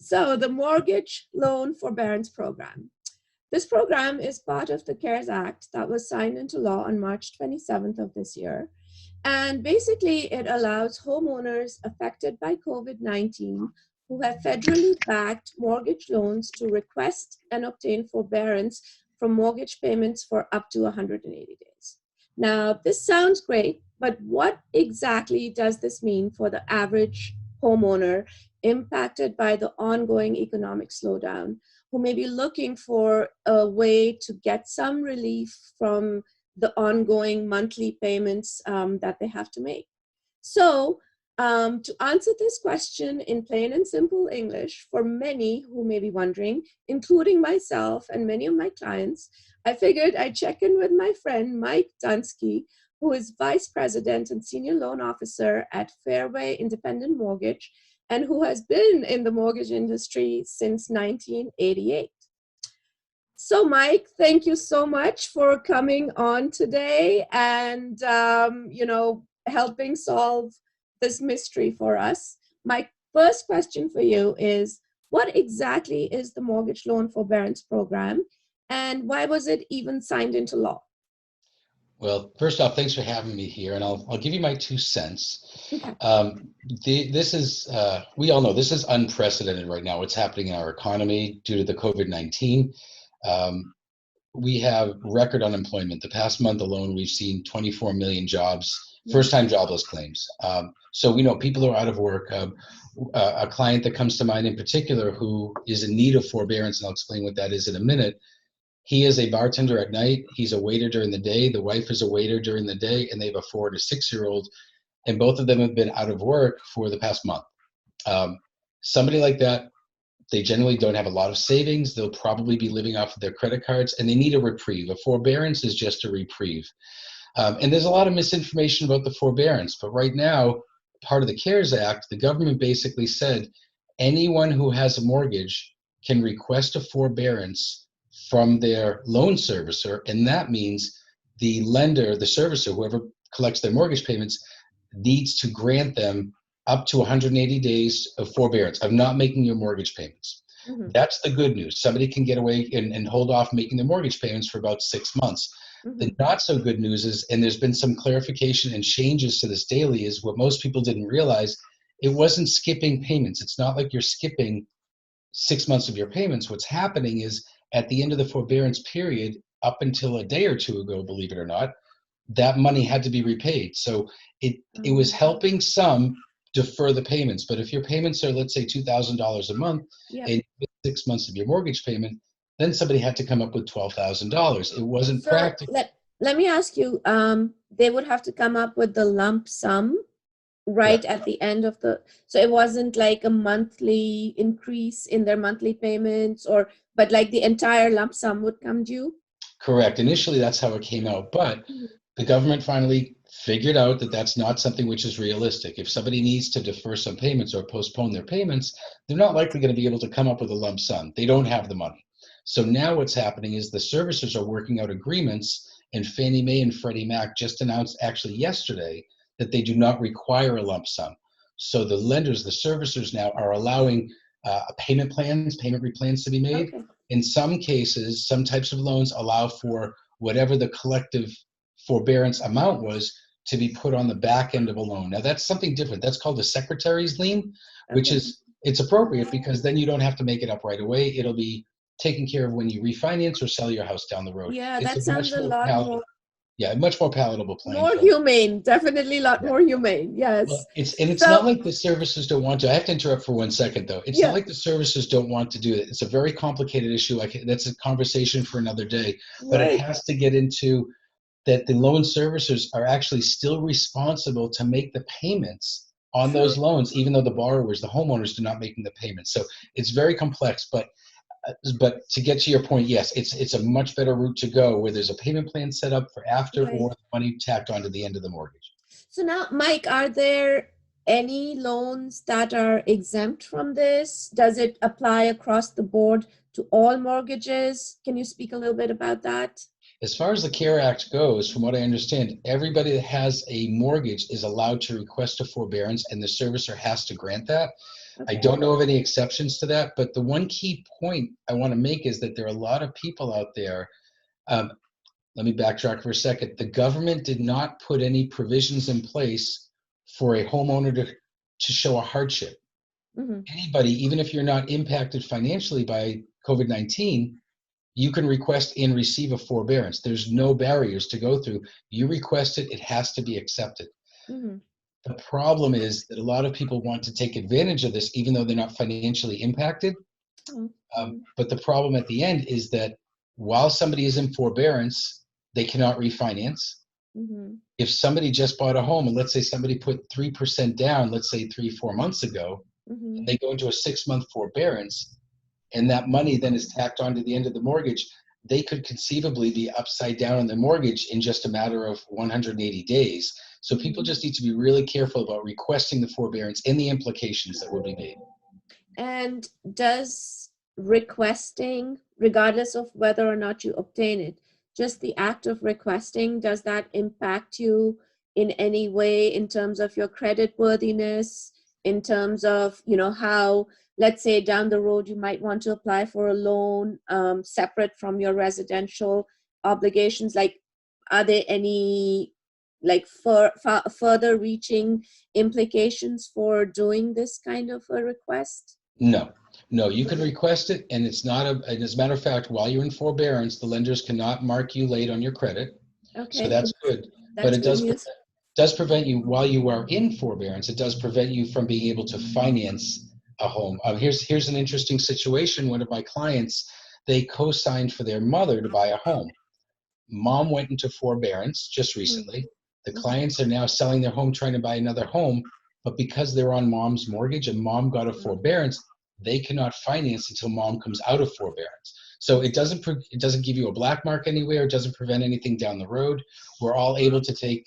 So the Mortgage Loan Forbearance Program. This program is part of the CARES Act that was signed into law on March 27th of this year. And basically, it allows homeowners affected by COVID-19 who have federally backed mortgage loans to request and obtain forbearance from mortgage payments for up to 180 days. Now, this sounds great, but what exactly does this mean for the average homeowner impacted by the ongoing economic slowdown, who may be looking for a way to get some relief from the ongoing monthly payments that they have to make? So to answer this question in plain and simple English, for many who may be wondering, including myself and many of my clients, I figured I'd check in with my friend Mike Dunsky, who is Vice President and Senior Loan Officer at Fairway Independent Mortgage, and who has been in the mortgage industry since 1988. So Mike, thank you so much for coming on today and, helping solve this mystery for us. My first question for you is, what exactly is the Mortgage Loan Forbearance Program, and why was it even signed into law? Well, first off, thanks for having me here, and I'll give you my 2 cents. Okay. This is, we all know this is unprecedented right now. What's happening in our economy due to the COVID-19. We have record unemployment. The past month alone, we've seen 24 million first-time jobless claims. So we know people are out of work. A client that comes to mind in particular who is in need of forbearance, and I'll explain what that is in a minute. He is a bartender at night. He's a waiter during the day. The wife is a waiter during the day, and they have a 4 to 6-year-old, and both of them have been out of work for the past month. Somebody like that, they generally don't have a lot of savings. They'll probably be living off of their credit cards, and they need a reprieve. A forbearance is just a reprieve. And there's a lot of misinformation about the forbearance, but right now, part of the CARES Act, the government basically said anyone who has a mortgage can request a forbearance from their loan servicer, and that means the lender, the servicer, whoever collects their mortgage payments, needs to grant them up to 180 days of forbearance, of not making your mortgage payments. Mm-hmm. That's the good news. Somebody can get away and hold off making their mortgage payments for about 6 months. Mm-hmm. The not so good news is, and there's been some clarification and changes to this daily, is what most people didn't realize, it wasn't skipping payments. It's not like you're skipping 6 months of your payments. What's happening is at the end of the forbearance period, up until a day or two ago, believe it or not, that money had to be repaid. So it was helping some defer the payments. But if your payments are, let's say, $2,000 a month, yep, and 6 months of your mortgage payment, then somebody had to come up with $12,000. It wasn't practical. Let me ask you, they would have to come up with the lump sum at the end of so it wasn't like a monthly increase in their monthly payments, but like the entire lump sum would come due? Correct. Initially, that's how it came out. But the government finally figured out that that's not something which is realistic. If somebody needs to defer some payments or postpone their payments, they're not likely going to be able to come up with a lump sum. They don't have the money. So now what's happening is the servicers are working out agreements, and Fannie Mae and Freddie Mac just announced actually yesterday that they do not require a lump sum. So the lenders, the servicers now are allowing payment replans to be made. Okay. In some cases, some types of loans allow for whatever the collective forbearance amount was to be put on the back end of a loan. Now that's something different. That's called the secretary's lien, which is, it's appropriate because then you don't have to make it up right away. It'll be taken care of when you refinance or sell your house down the road. Yeah, that sounds a lot more. Yeah, much more palatable plan. More humane, definitely a lot more humane, yes. Well, it's not like the servicers don't want to. I have to interrupt for 1 second, though. It's not like the servicers don't want to do it. It's a very complicated issue. That's a conversation for another day. But it has to get into that the loan servicers are actually still responsible to make the payments on those loans, even though the borrowers, the homeowners, do not making the payments. So it's very complex, but to get to your point, yes, it's a much better route to go where there's a payment plan set up for after or the money tacked onto the end of the mortgage. So now, Mike, are there any loans that are exempt from this? Does it apply across the board to all mortgages? Can you speak a little bit about that? As far as the CARE Act goes, from what I understand, everybody that has a mortgage is allowed to request a forbearance, and the servicer has to grant that. I Okay. don't know of any exceptions to that, but the one key point I want to make is that there are a lot of people out there. Um, Let me backtrack for a second. The government did not put any provisions in place for a homeowner to show a hardship. Mm-hmm. Anybody, even if you're not impacted financially by COVID-19, you can request and receive a forbearance. There's no barriers to go through. You request it, it has to be accepted. Mm-hmm. The problem is that a lot of people want to take advantage of this, even though they're not financially impacted. Mm-hmm. But the problem at the end is that while somebody is in forbearance, they cannot refinance. Mm-hmm. If somebody just bought a home and let's say somebody put 3% down, let's say 3-4 months ago, Mm-hmm. and they go into a 6-month forbearance, and that money then is tacked on to the end of the mortgage, they could conceivably be upside down on the mortgage in just a matter of 180 days. So people Mm-hmm. just need to be really careful about requesting the forbearance and the implications that will be made. And does requesting, regardless of whether or not you obtain it, just the act of requesting, does that impact you in any way in terms of your credit worthiness, in terms of, how, let's say down the road, you might want to apply for a loan separate from your residential obligations? Like, are there any like further reaching implications for doing this kind of a request? No, no, you can request it, and it's not and as a matter of fact, while you're in forbearance, the lenders cannot mark you late on your credit. So Okay, that's good. But that's it good news. does prevent you while you are in forbearance. It does prevent you from being able to finance a home. Here's an interesting situation. One of my clients, they co-signed for their mother to buy a home. Mom went into forbearance just recently. The Mm-hmm. clients are now selling their home, trying to buy another home, but because they're on mom's mortgage and mom got a forbearance, they cannot finance until mom comes out of forbearance. So it doesn't give you a black mark anywhere. It doesn't prevent anything down the road. We're all able to take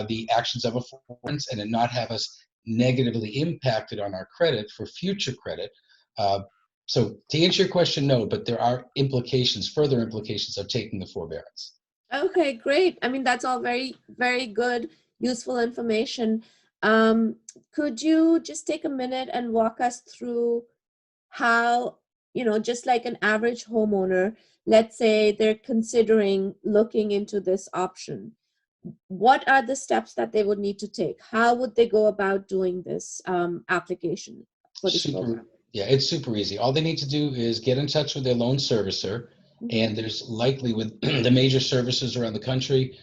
the actions of a forbearance and not have us negatively impacted on our credit for future credit. Uh, so to answer your question, no, but there are implications, further implications of taking the forbearance. Okay, great. I mean, that's all very, very good, useful information. Could you just take a minute and walk us through how, just like an average homeowner, let's say they're considering looking into this option. What are the steps that they would need to take? How would they go about doing this application for this Super, program? yeah, it's super easy. All they need to do is get in touch with their loan servicer, Mm-hmm. and there's likely with the major services around the country,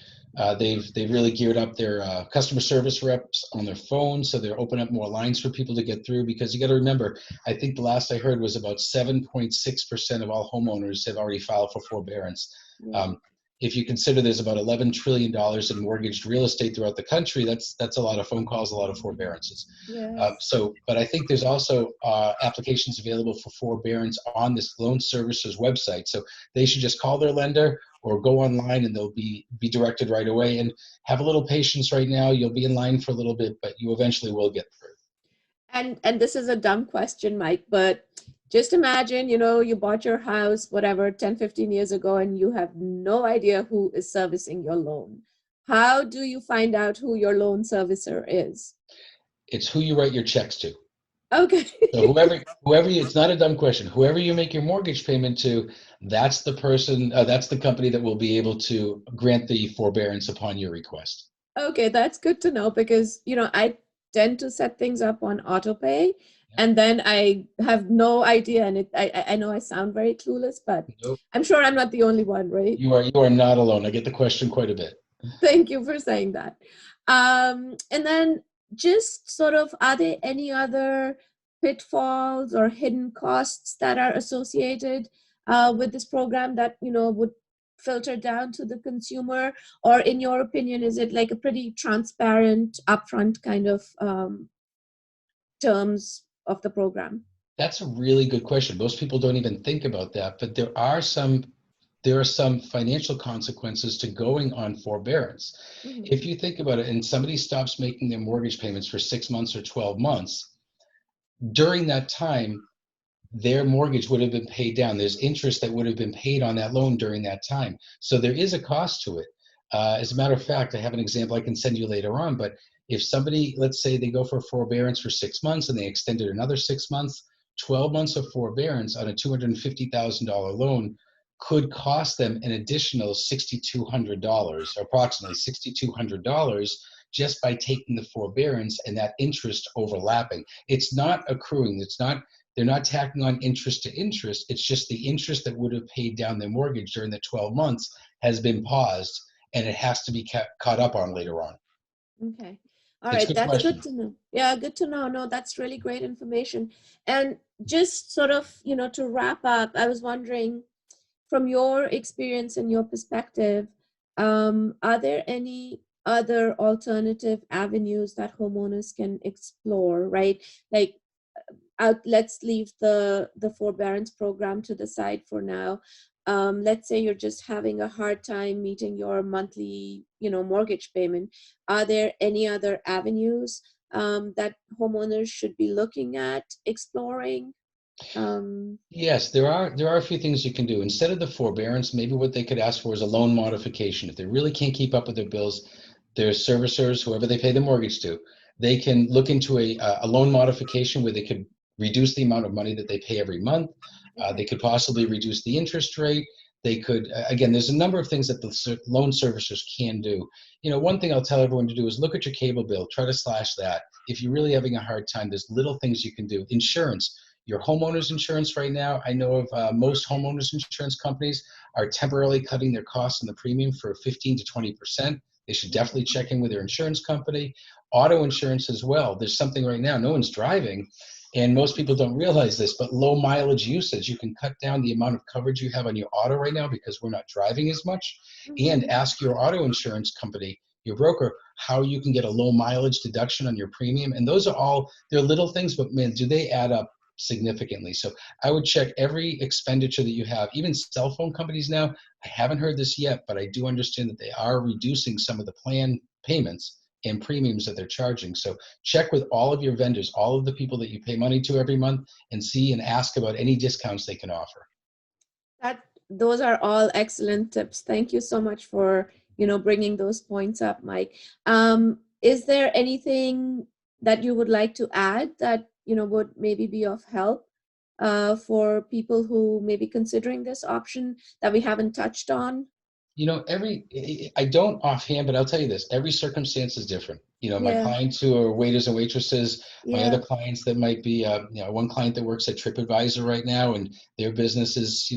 they've really geared up their customer service reps on their phones, so they're opening up more lines for people to get through. Because you got to remember, I think the last I heard was about 7.6% of all homeowners have already filed for forbearance. Yeah. Um, if you consider there's about $11 trillion in mortgaged real estate throughout the country, that's a lot of phone calls, a lot of forbearances. Yes. But I think there's also applications available for forbearance on this loan servicer's website. So they should just call their lender or go online, and they'll be directed right away. And have a little patience right now. You'll be in line for a little bit, but you eventually will get through. And this is a dumb question, Mike, but just imagine, you bought your house, whatever, 10, 15 years ago, and you have no idea who is servicing your loan. How do you find out who your loan servicer is? It's who you write your checks to. Okay. So whoever you, it's not a dumb question. Whoever you make your mortgage payment to, that's the person, that's the company that will be able to grant the forbearance upon your request. Okay, that's good to know because, I tend to set things up on autopay and then I have no idea. And I know I sound very clueless, but Nope. I'm sure I'm not the only one, right? You are not alone. I get the question quite a bit. Thank you for saying that. And then just sort of, are there any other pitfalls or hidden costs that are associated with this program that, would filter down to the consumer? Or in your opinion, is it like a pretty transparent, upfront kind of terms of the program? That's a really good question. Most people don't even think about that, but there are some financial consequences to going on forbearance. Mm-hmm. If you think about it, and somebody stops making their mortgage payments for 6 months or 12 months, during that time, their mortgage would have been paid down. There's interest that would have been paid on that loan during that time. So there is a cost to it. As a matter of fact, I have an example I can send you later on, but If somebody, let's say they go for forbearance for 6 months and they extend it another 6 months, 12 months of forbearance on a $250,000 loan could cost them an additional $6,200, approximately $6,200, just by taking the forbearance and that interest overlapping. It's not accruing. They're not tacking on interest to interest. It's just the interest that would have paid down their mortgage during the 12 months has been paused, and it has to be caught up on later on. Okay. All It's a right. good That's question. good to know. Yeah, good to know. No, that's really great information. And just sort of, to wrap up, I was wondering, from your experience and your perspective, are there any other alternative avenues that homeowners can explore, right? Like, let's leave the forbearance program to the side for now. Let's say you're just having a hard time meeting your monthly, mortgage payment. Are there any other avenues that homeowners should be looking at exploring? Yes, there are a few things you can do. Instead of the forbearance, maybe what they could ask for is a loan modification. If they really can't keep up with their bills, their servicers, whoever they pay the mortgage to, they can look into a loan modification where they could reduce the amount of money that they pay every month. They could possibly reduce the interest rate. They could, again, there's a number of things that the loan servicers can do. One thing I'll tell everyone to do is look at your cable bill, try to slash that. If you're really having a hard time, there's little things you can do. Insurance. Your homeowner's insurance right now, I know of most homeowners insurance companies are temporarily cutting their costs on the premium for 15 to 20%. They should definitely check in with their insurance company. Auto insurance as well. There's something right now, no one's driving, and most people don't realize this, but low mileage usage, you can cut down the amount of coverage you have on your auto right now because we're not driving as much. And ask your auto insurance company, your broker, how you can get a low mileage deduction on your premium. And those are all, they're little things, but man, do they add up significantly. So I would check every expenditure that you have. Even cell phone companies now, I haven't heard this yet, but I do understand that they are reducing some of the plan payments and premiums that they're charging. So check with all of your vendors, all of the people that you pay money to every month, and see and ask about any discounts they can offer. Those are all excellent tips. Thank you so much for, bringing those points up, Mike. Is there anything that you would like to add that, would maybe be of help for people who may be considering this option that we haven't touched on? I don't offhand, but I'll tell you this, every circumstance is different. My Yeah, clients who are waiters and waitresses, my other yeah. clients that might be, one client that works at TripAdvisor right now, and their business is,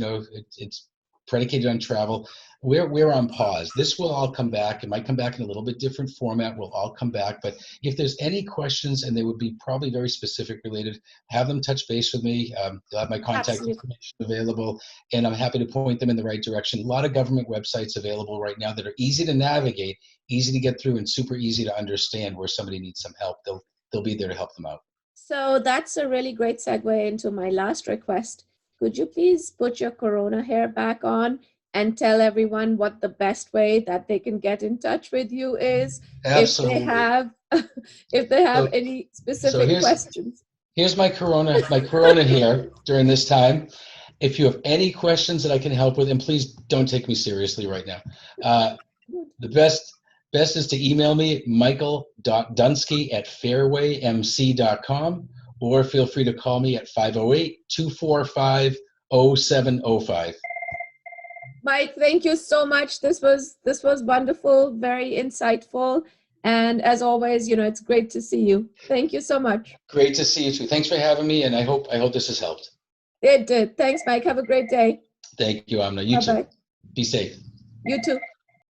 it's predicated on travel. We're on pause. This will all come back. It might come back in a little bit different format. We'll all come back. But if there's any questions, and they would be probably very specific related, have them touch base with me. You'll have my contact Absolutely. information available, and I'm happy to point them in the right direction. A lot of government websites available right now that are easy to navigate, easy to get through, and super easy to understand where somebody needs some help. They'll be there to help them out. So that's a really great segue into my last request. Could you please put your Corona hair back on and tell everyone what the best way that they can get in touch with you is if they Absolutely. have if they have So, any so specific here's questions? here's my Corona here during this time. If you have any questions that I can help with, and please don't take me seriously right now. The best is to email me at michael.dunsky@fairwaymc.com, or feel free to call me at 508-245-0705. Mike, thank you so much. This was wonderful, very insightful, and as always, it's great to see you. Thank you so much. Great to see you too. Thanks for having me, and I hope this has helped. It did. Thanks, Mike. Have a great day. Thank you, Amna. You Bye too. bye. Be safe. You too.